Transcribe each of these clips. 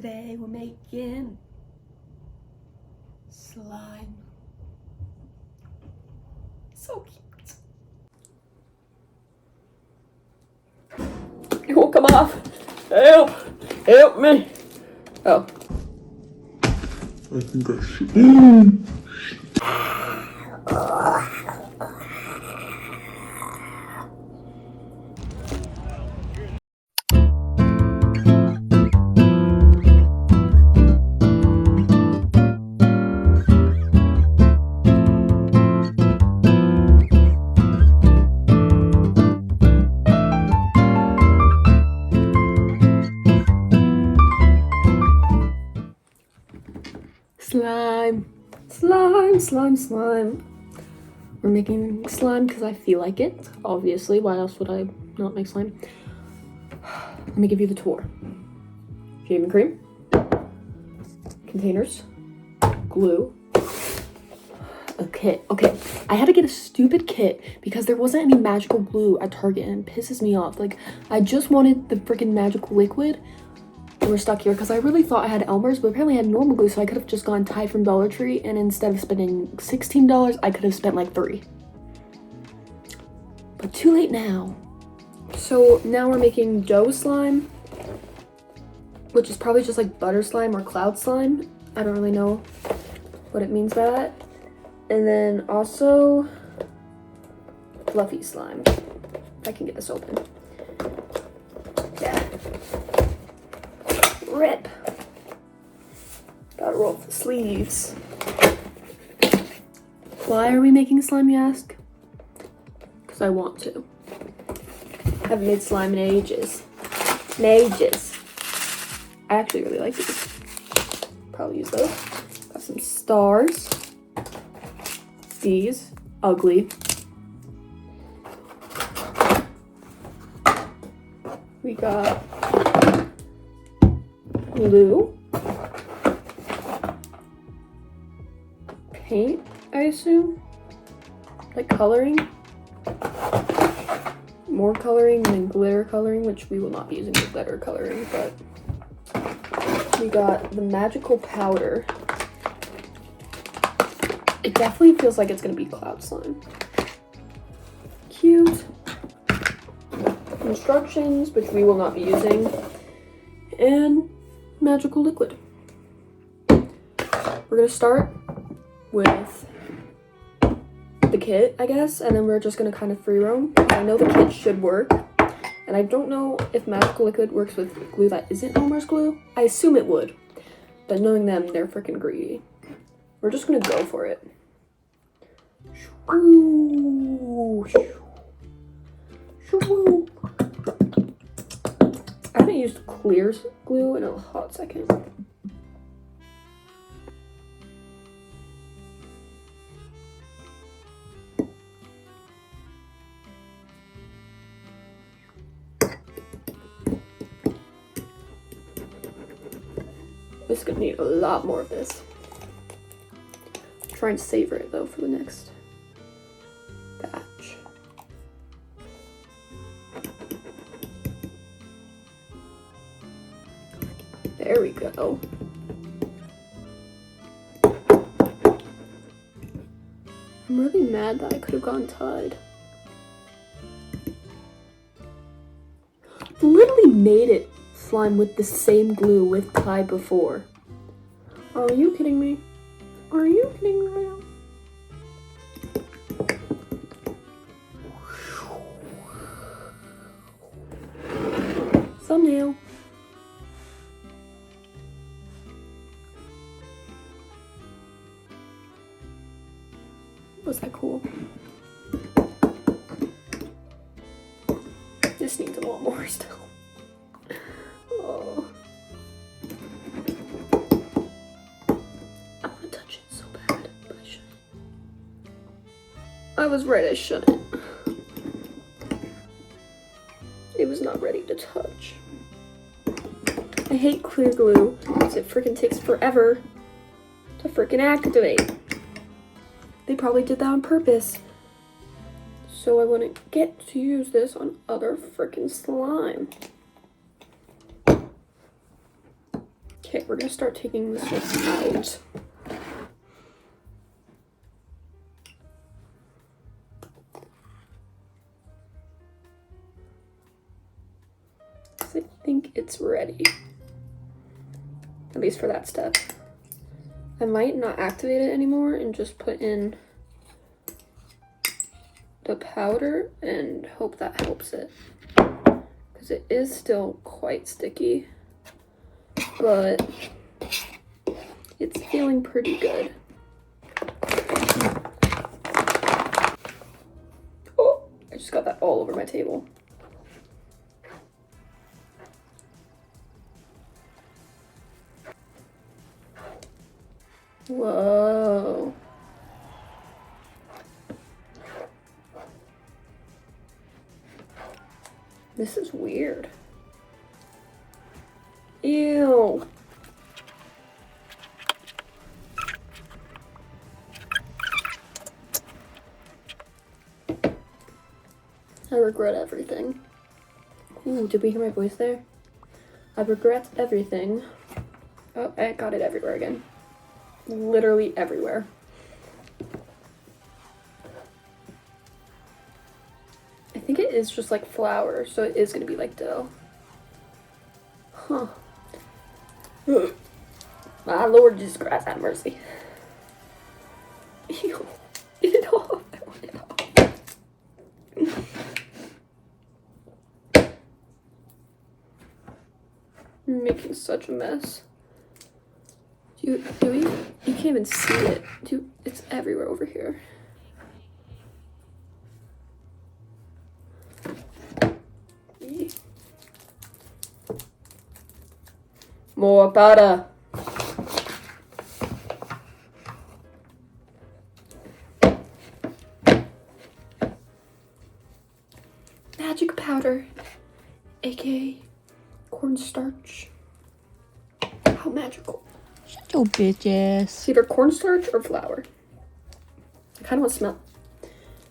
Today we're making slime. So cute. It won't come off. Help! Help me! Oh. I think I should. Slime. Slime, slime, slime. We're making slime because I feel like it. Obviously, why else would I not make slime? Let me give you the tour. Shaving cream, containers, glue, a kit. Okay, I had to get a stupid kit because there wasn't any magical glue at Target and it pisses me off. Like, I just wanted the freaking magical liquid. We're stuck here because I really thought I had Elmer's, but apparently I had normal glue, so I could have just gone Tide from Dollar Tree, and instead of spending $16, I could have spent like $3. But too late now. So now we're making dough slime, which is probably just like butter slime or cloud slime. I don't really know what it means by that. And then also fluffy slime. If I can get this open. Yeah. Rip. Gotta roll up the sleeves. Why are we making slime, you ask? Because I want to. I haven't made slime in ages. I actually really like these. Probably use those. Got some stars. These. Ugly. We got glue, paint, I assume, like coloring, more coloring than glitter coloring, which we will not be using the glitter coloring, but we got the magical powder. It definitely feels like it's gonna be cloud slime. Cute. Instructions, which we will not be using, and magical liquid. We're gonna start with the kit, I guess, and then we're just gonna kind of free roam. I know the kit should work, and I don't know if magical liquid works with glue that isn't Elmer's glue. I assume it would, but knowing them, they're freaking greedy. We're just gonna go for it. I haven't used clear glue in a hot second. This is gonna need a lot more of this. I'm trying to savor it though for the next batch. There we go. I'm really mad that I could have gone Tide. Literally made it slime with the same glue with Tide before. Are you kidding me? Are you kidding me right now? Thumbnail. Was that cool? This needs a lot more still. Oh. I want to touch it so bad, but I shouldn't. I was right, I shouldn't. It was not ready to touch. I hate clear glue because it freaking takes forever to freaking activate. They probably did that on purpose. So I wouldn't get to use this on other freaking slime. Okay, we're gonna start taking this stuff out. I think it's ready. At least for that step. I might not activate it anymore and just put in the powder and hope that helps it. Because it is still quite sticky, but it's feeling pretty good. Oh, I just got that all over my table. Whoa. This is weird. Ew. I regret everything. Ooh, did we hear my voice there? I regret everything. Oh, I got it everywhere again. Literally everywhere. I think it is just like flour, so it is gonna be like dough. Huh. My Lord Jesus Christ, have mercy. Ew. Get it off. I want it off. I'm making such a mess. You can't even see it. Dude, it's everywhere over here. More butter. Magic powder, aka cornstarch. How magical. Shut your bitch ass. It's either cornstarch or flour. I kind of want to smell.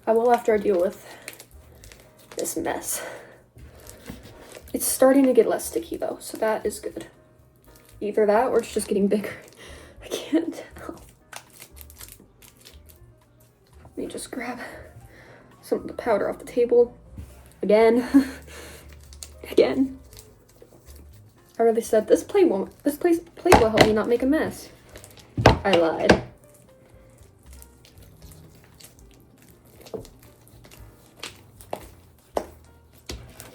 I will after I deal with this mess. It's starting to get less sticky though, so that is good. Either that or it's just getting bigger. I can't tell. Let me just grab some of the powder off the table. Again. Again. I already said this plate will help me not make a mess. I lied.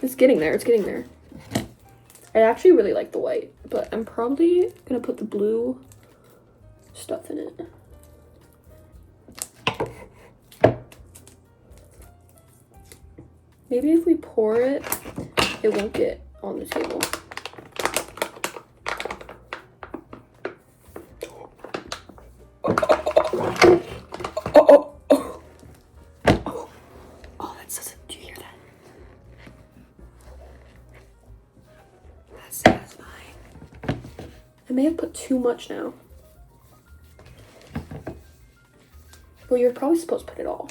It's getting there, it's getting there. I actually really like the white, but I'm probably gonna put the blue stuff in it. Maybe if we pour it, it won't get on the table. Oh, that says it. Do you hear that? That's satisfying. I may have put too much now. Well, you're probably supposed to put it all.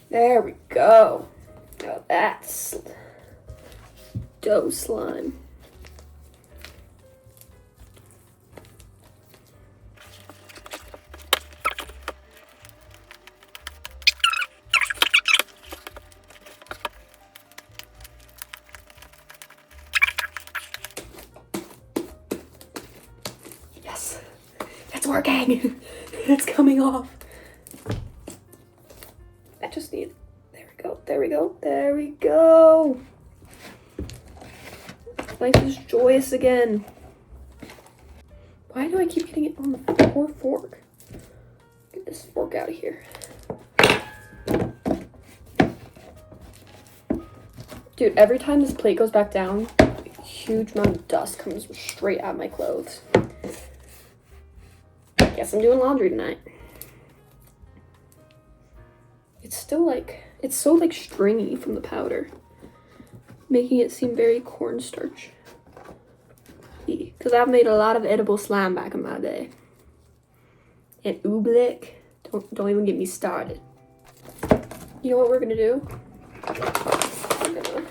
There we go. Now that's dough slime. Yes, it's working. It's coming off. I just need, there we go, there we go, there we go. Life is joyous again. Why do I keep getting it on the poor fork? Get this fork out of here. Dude, every time this plate goes back down, a huge amount of dust comes straight out of my clothes. Guess I'm doing laundry tonight. It's still like, it's so like stringy from the powder, making it seem very cornstarch. Because I've made a lot of edible slime back in my day. And oobleck, don't even get me started. You know what we're gonna do? We're gonna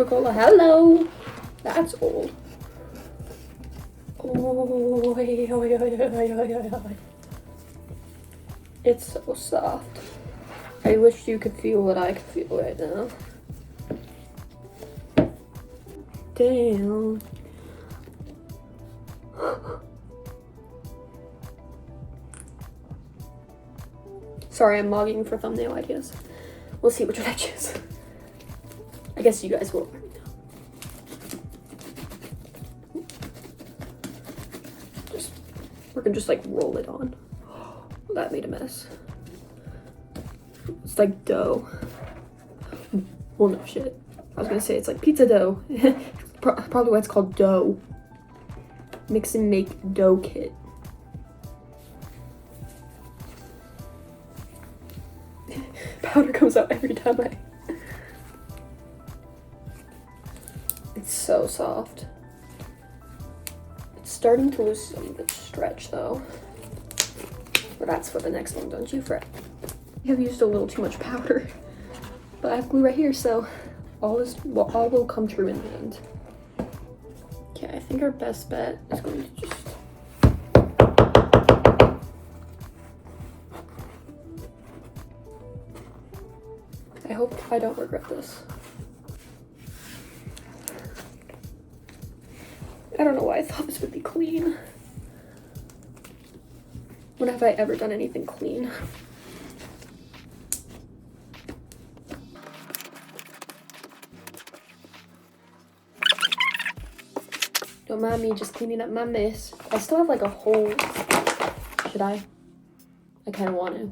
Coca-Cola. Hello. That's old. Oh, it's so soft. I wish you could feel what I could feel right now. Damn. Sorry, I'm logging for thumbnail ideas. We'll see which one I choose. I guess you guys will let me know. We're gonna just like roll it on. That made a mess. It's like dough. Well, no shit. I was gonna say it's like pizza dough. Probably why it's called dough. Mix and make dough kit. Powder comes out every time I... It's so soft. It's starting to lose some of its stretch though. But that's for the next one, don't you fret. I have used a little too much powder. But I have glue right here, so all will come true in the end. Okay, I think our best bet is going to just... I hope I don't regret this. I don't know why I thought this would be clean. When have I ever done anything clean? Don't mind me just cleaning up my mess. I still have like a whole... Should I? I kind of want to.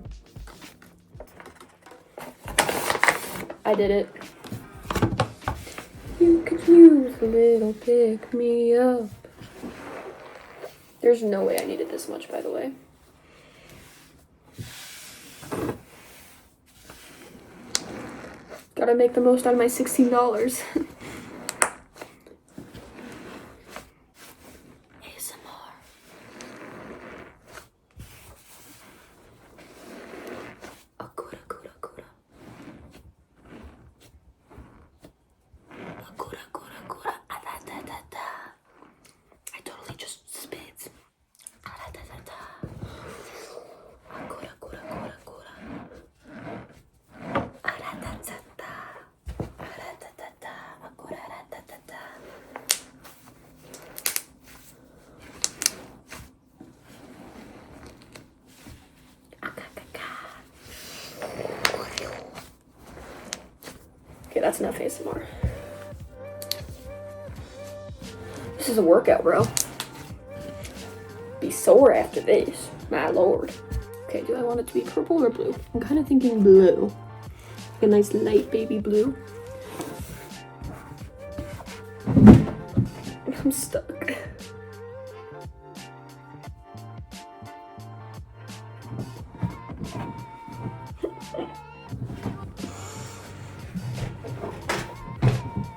I did it. You could use a little pick me up. There's no way I needed this much, by the way. Gotta make the most out of my $16. ASMR. Akura, kura, kura. Akura, kura, kura. Ah, da, da, da, da. I totally just spit. Ah, da, da, da, da. Akura, kura, kura, kura. Ah, da, da, da, da. Ah, da, da, da, da. Akura, da, da, da, da. Okay, that's enough ASMR. This is a workout, bro. Be sore after this, my lord. Okay, do I want it to be purple or blue? I'm kind of thinking blue. Like a nice light baby blue. I'm stuck.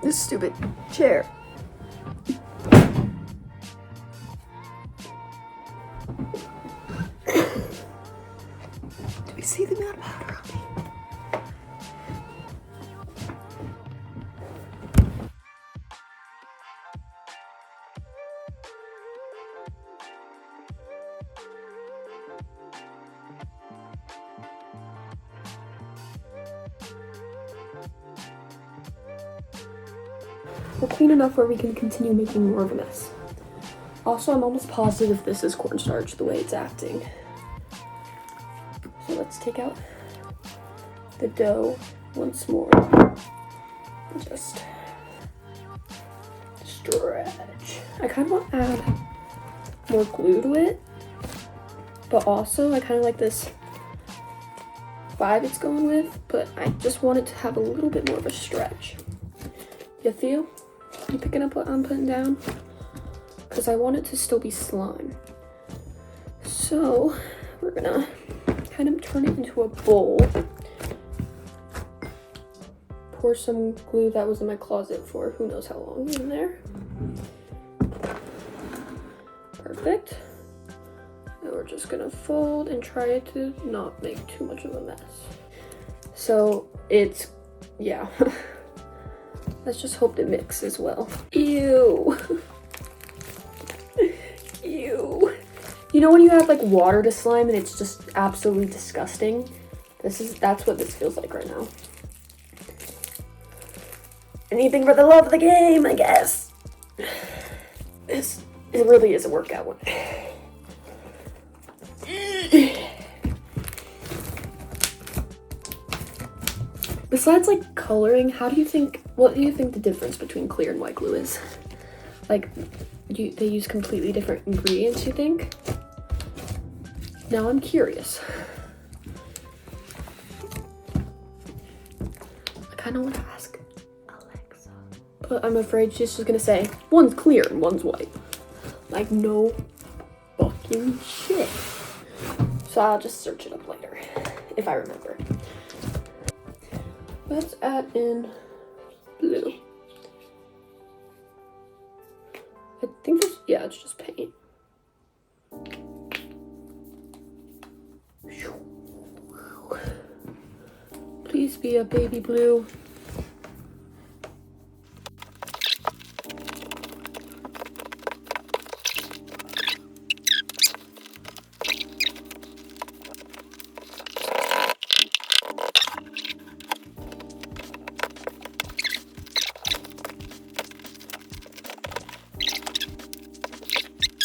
This stupid chair. Do we see the amount of powder on me? We're clean enough where we can continue making more of a mess. Also, I'm almost positive this is cornstarch, the way it's acting. So let's take out the dough once more. Just stretch. I kind of want to add more glue to it, but also I kind of like this vibe it's going with, but I just want it to have a little bit more of a stretch. You feel? You picking up what I'm putting down? Because I want it to still be slime. So we're gonna kind of turn it into a bowl. Pour some glue that was in my closet for who knows how long in there. Perfect. And we're just gonna fold and try to not make too much of a mess. So it's, yeah. Let's just hope it mixes well. Ew. Ew. You know when you add like water to slime and it's just absolutely disgusting? That's what this feels like right now. Anything for the love of the game, I guess. It really is a workout one. Besides like coloring, what do you think the difference between clear and white glue is? Like, they use completely different ingredients, you think? Now I'm curious. I kind of want to ask Alexa, but I'm afraid she's just gonna say, one's clear and one's white. Like, no fucking shit. So I'll just search it up later, if I remember. Let's add in blue. I think it's just paint. Please be a baby blue.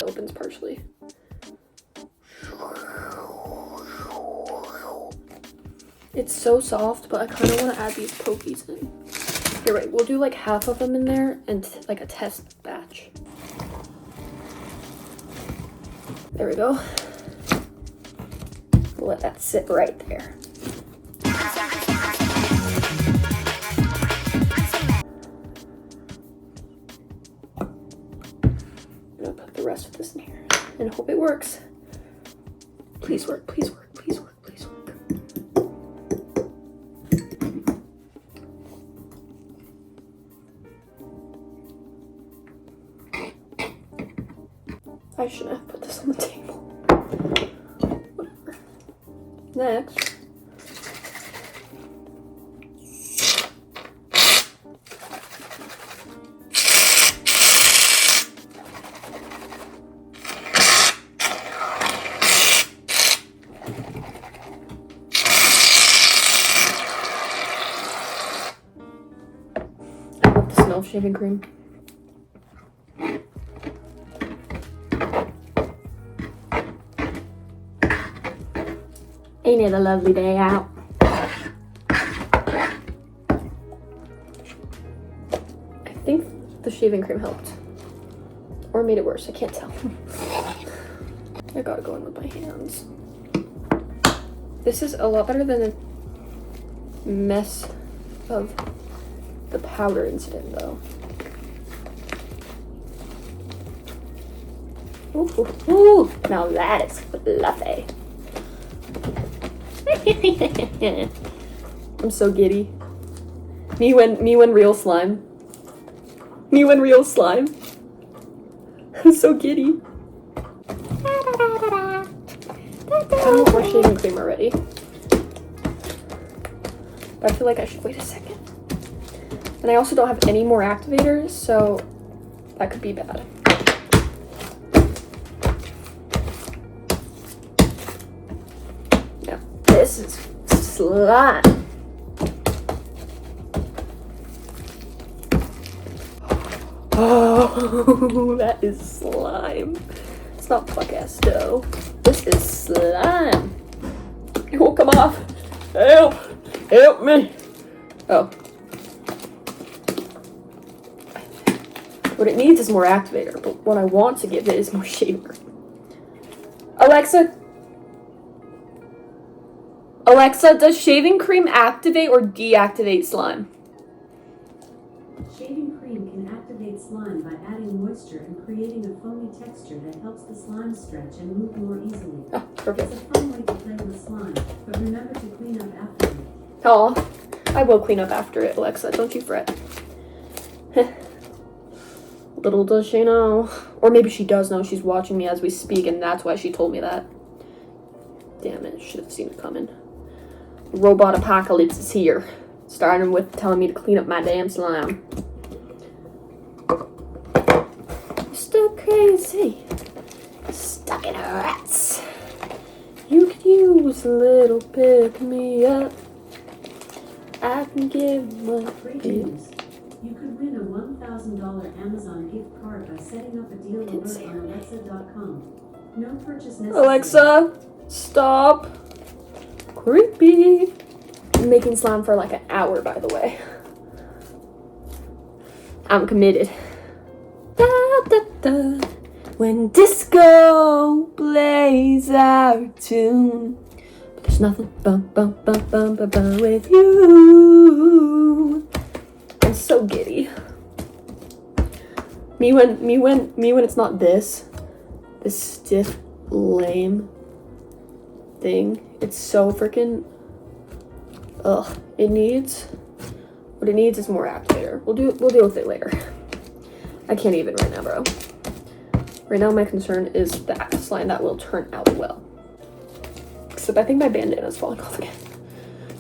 Opens partially. It's so soft, but I kind of want to add these pokies in. Here, wait, we'll do like half of them in there and like a test batch. There we go. We'll let that sit right there. I'm gonna put the rest of this in here and hope it works. Please work, please work, please work, please work. I shouldn't have put this on the table. Whatever. Next. I love the smell of shaving cream. Ain't it a lovely day out? I think the shaving cream helped. Or made it worse, I can't tell. I gotta go in with my hands. This is a lot better than the mess of the powder incident, though. Ooh, ooh, ooh. Now that is fluffy. I'm so giddy. Me when real slime. Me when real slime. I'm so giddy. I want more shaving cream already. But I feel like I should wait a second. And I also don't have any more activators, so that could be bad. Yeah, this is slime. Oh, that is slime. It's not podcast dough. This is slime. It won't come off. Help! Help me! Oh. What it needs is more activator, but what I want to give it is more shaver. Alexa, does shaving cream activate or deactivate slime? Shaving cream can activate slime by adding moisture and creating a foamy texture that helps the slime stretch and move more easily. Oh, perfect. It's a fun way to play with slime, but remember to clean up after it. Oh, I will clean up after it, Alexa. Don't you fret. Little does she know. Or maybe she does know. She's watching me as we speak, and that's why she told me that. Damn it. Should have seen it coming. Robot apocalypse is here. Starting with telling me to clean up my damn slime. see. Stuck in her rats. You could use a little pick me up. I can give my Great news. You could win a $1,000 Amazon gift card by setting up a deal alert on Alexa.com. No purchase necessary. Alexa, stop. Creepy. I'm making slime for like an hour, by the way. I'm committed. Da, da, da. When disco plays our tune, but there's nothing bum bum bum bum bum bum with you. I'm so giddy. Me when it's not this stiff, lame thing. It's so freaking. Ugh. What it needs is more activator. We'll deal with it later. I can't even right now, bro. Right now, my concern is that slime that will turn out well. Except I think my bandana is falling off again.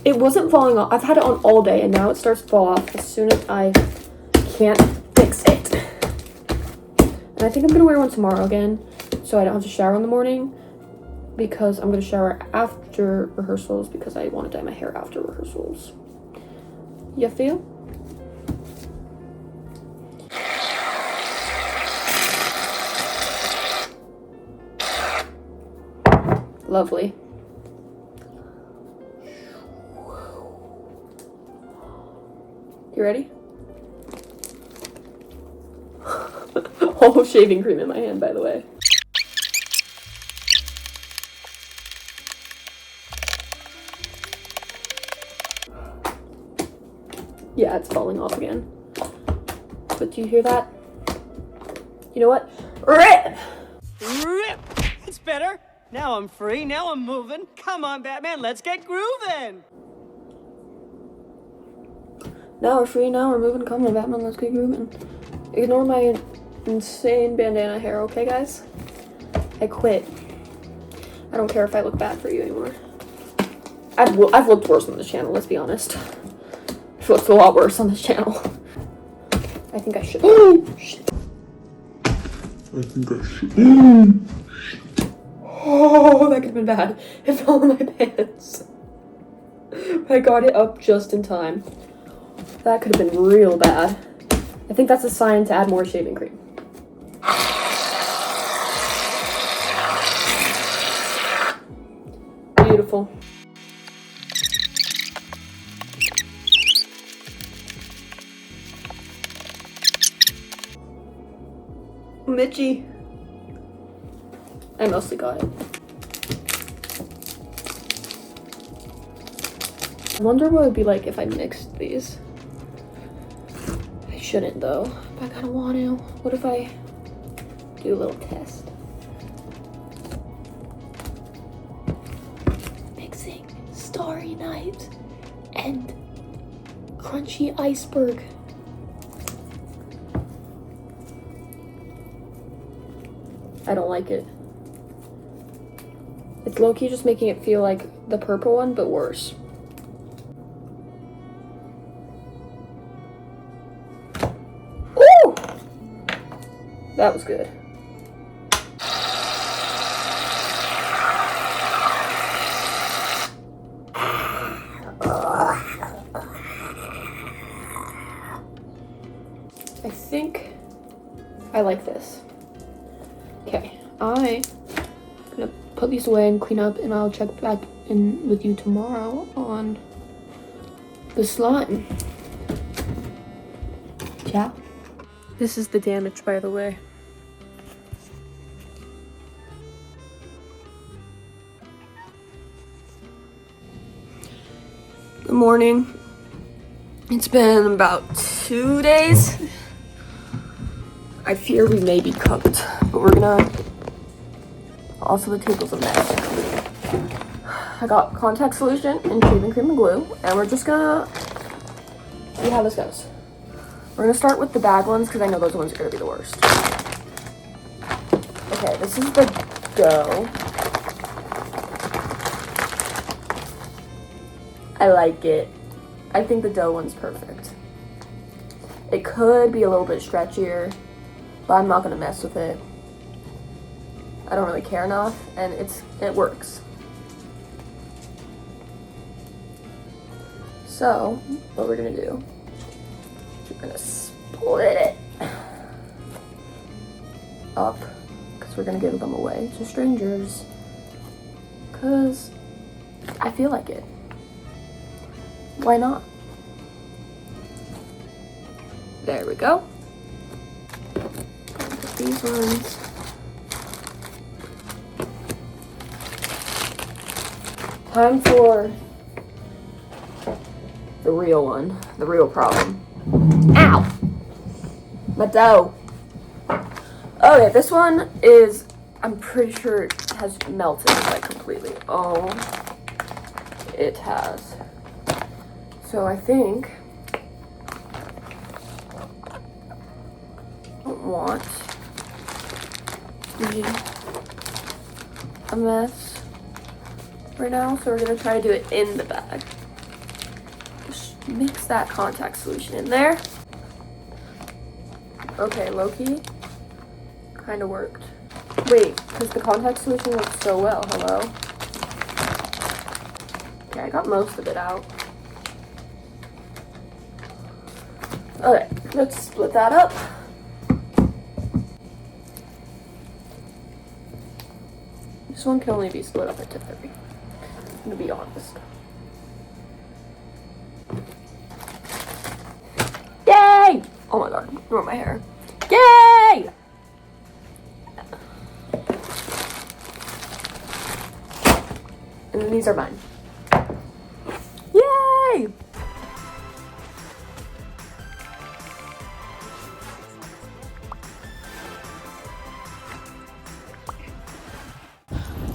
It wasn't falling off. I've had it on all day, and now it starts to fall off as soon as I can't fix it. And I think I'm gonna wear one tomorrow again, so I don't have to shower in the morning. Because I'm gonna shower after rehearsals because I want to dye my hair after rehearsals. You feel? Lovely. You ready? All shaving cream in my hand, by the way. Yeah, it's falling off again. But do you hear that? You know what? RIP! Rip! It's better. Now I'm free. Now I'm moving. Come on, Batman. Let's get grooving. Now we're free. Now we're moving. Come on, Batman. Let's get grooving. Ignore my insane bandana hair, okay, guys? I quit. I don't care if I look bad for you anymore. I've looked worse on this channel. Let's be honest. I've looked a lot worse on this channel. I think I should. Oh shit! I think I should. Oh, that could have been bad. It fell in my pants. But I got it up just in time. That could have been real bad. I think that's a sign to add more shaving cream. Beautiful. Mitchy. I mostly got it. I wonder what it would be like if I mixed these. I shouldn't though, but I kinda want to. What if I do a little test? Mixing Starry Night and Crunchy Iceberg. I don't like it. It's low-key just making it feel like the purple one, but worse. Ooh! That was good. I think I like this. Okay, I'm gonna put these away and clean up, and I'll check back in with you tomorrow on the slime. Ciao. This is the damage, by the way. Good morning. It's been about 2 days. I fear we may be cooked, but we're gonna. Also, the table's a mess. I got contact solution and shaving cream and glue, and we're just gonna see how this goes. We're gonna start with the bad ones because I know those ones are gonna be the worst. Okay, this is the dough. I like it. I think the dough one's perfect. It could be a little bit stretchier, but I'm not gonna mess with it. I don't really care enough, and it works. So, what we're gonna do, we're gonna split it up, because we're gonna give them away to strangers, because I feel like it. Why not? There we go. Put these ones. Time for the real one, the real problem. Ow! My dough. Okay, this one is, I'm pretty sure it has melted like completely. Oh, it has. So I think I don't want to be a mess right now, so we're gonna try to do it in the bag. Just mix that contact solution in there. Okay, low-key, kind of worked. Wait, because the contact solution worked so well. Hello? Okay, I got most of it out. Okay, let's split that up. This one can only be split up into 3. I'm gonna be honest. Yay! Oh my god, ruin my hair. Yay! And then these are mine. Yay!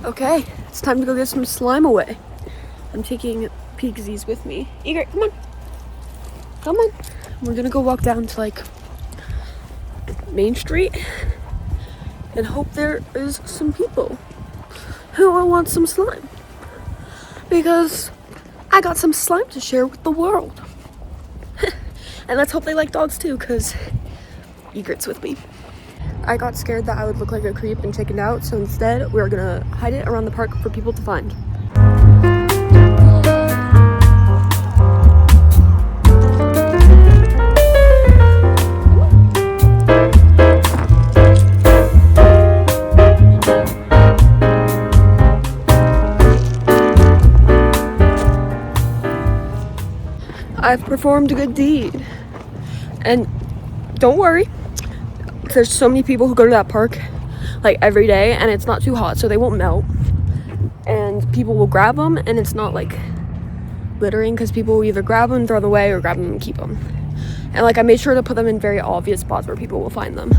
Okay, it's time to go get some slime away. I'm taking Pigsies with me. Egret, come on. Come on. We're gonna go walk down to like Main Street and hope there is some people who will want some slime. Because I got some slime to share with the world. And let's hope they like dogs too, because Egret's with me. I got scared that I would look like a creep and chickened out, so instead we're gonna hide it around the park for people to find. I've performed a good deed. And don't worry, there's so many people who go to that park like every day, and it's not too hot, so they won't melt. And people will grab them, and it's not like littering, because people will either grab them, throw them away, or grab them and keep them. And like I made sure to put them in very obvious spots where people will find them.